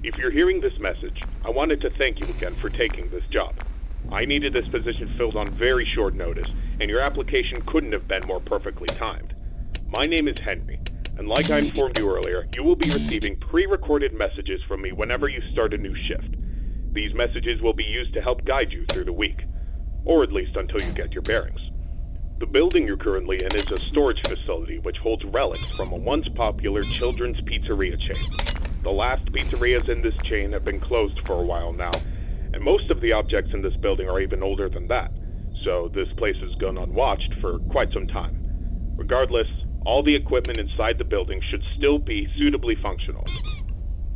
If you're hearing this message, I wanted to thank you again for taking this job. I needed this position filled on very short notice, and your application couldn't have been more perfectly timed. My name is Henry, and like I informed you earlier, you will be receiving pre-recorded messages from me whenever you start a new shift. These messages will be used to help guide you through the week, or at least until you get your bearings. The building you're currently in is a storage facility which holds relics from a once popular children's pizzeria chain. The last pizzerias in this chain have been closed for a while now, and most of the objects in this building are even older than that, so this place has gone unwatched for quite some time. Regardless, all the equipment inside the building should still be suitably functional.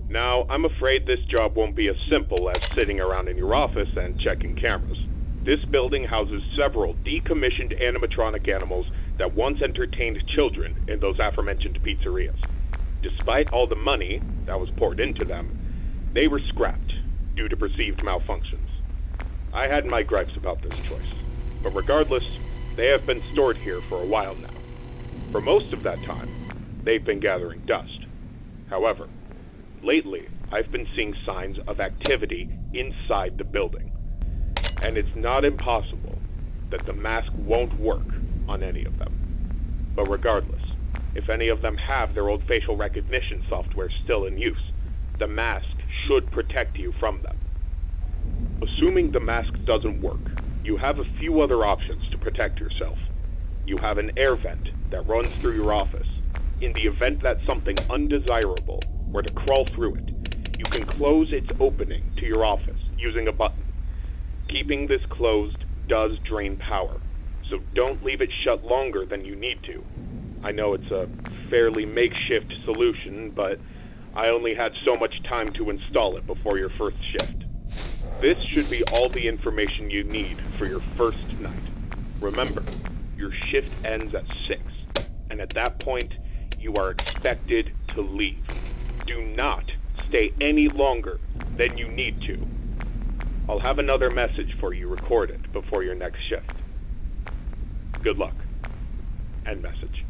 Now, I'm afraid this job won't be as simple as sitting around in your office and checking cameras. This building houses several decommissioned animatronic animals that once entertained children in those aforementioned pizzerias. Despite all the money that was poured into them, they were scrapped due to perceived malfunctions. I had my gripes about this choice, but regardless, they have been stored here for a while now. For most of that time, they've been gathering dust. However, lately, I've been seeing signs of activity inside the building. And it's not impossible that the mask won't work on any of them. But regardless, if any of them have their old facial recognition software still in use, the mask should protect you from them. Assuming the mask doesn't work, you have a few other options to protect yourself. You have an air vent that runs through your office. In the event that something undesirable were to crawl through it, you can close its opening to your office using a button. Keeping this closed does drain power, so don't leave it shut longer than you need to. I know it's a fairly makeshift solution, but I only had so much time to install it before your first shift. This should be all the information you need for your first night. Remember, your shift ends at 6, and at that point, you are expected to leave. Do not stay any longer than you need to. I'll have another message for you recorded before your next shift. Good luck. End message.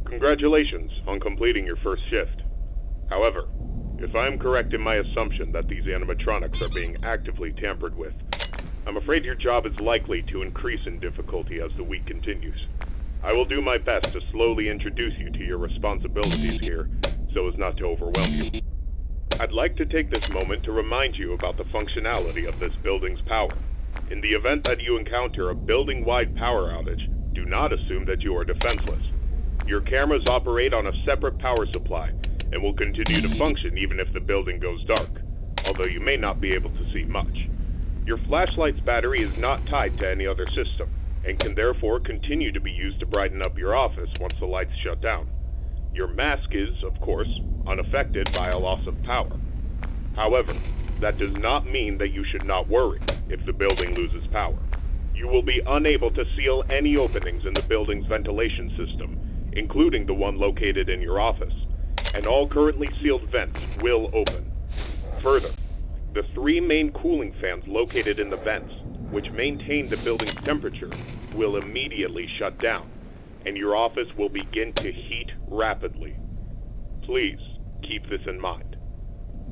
Congratulations on completing your first shift. However, if I am correct in my assumption that these animatronics are being actively tampered with, I'm afraid your job is likely to increase in difficulty as the week continues. I will do my best to slowly introduce you to your responsibilities here, so as not to overwhelm you. I'd like to take this moment to remind you about the functionality of this building's power. In the event that you encounter a building-wide power outage, do not assume that you are defenseless. Your cameras operate on a separate power supply, and will continue to function even if the building goes dark, although you may not be able to see much. Your flashlight's battery is not tied to any other system, and can therefore continue to be used to brighten up your office once the lights shut down. Your mask is, of course, unaffected by a loss of power. However, that does not mean that you should not worry if the building loses power. You will be unable to seal any openings in the building's ventilation system, including the one located in your office, and all currently sealed vents will open. Further, the 3 main cooling fans located in the vents, which maintain the building's temperature, will immediately shut down, and your office will begin to heat rapidly. Please keep this in mind.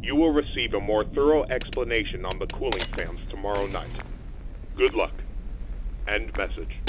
You will receive a more thorough explanation on the cooling fans tomorrow night. Good luck. End message.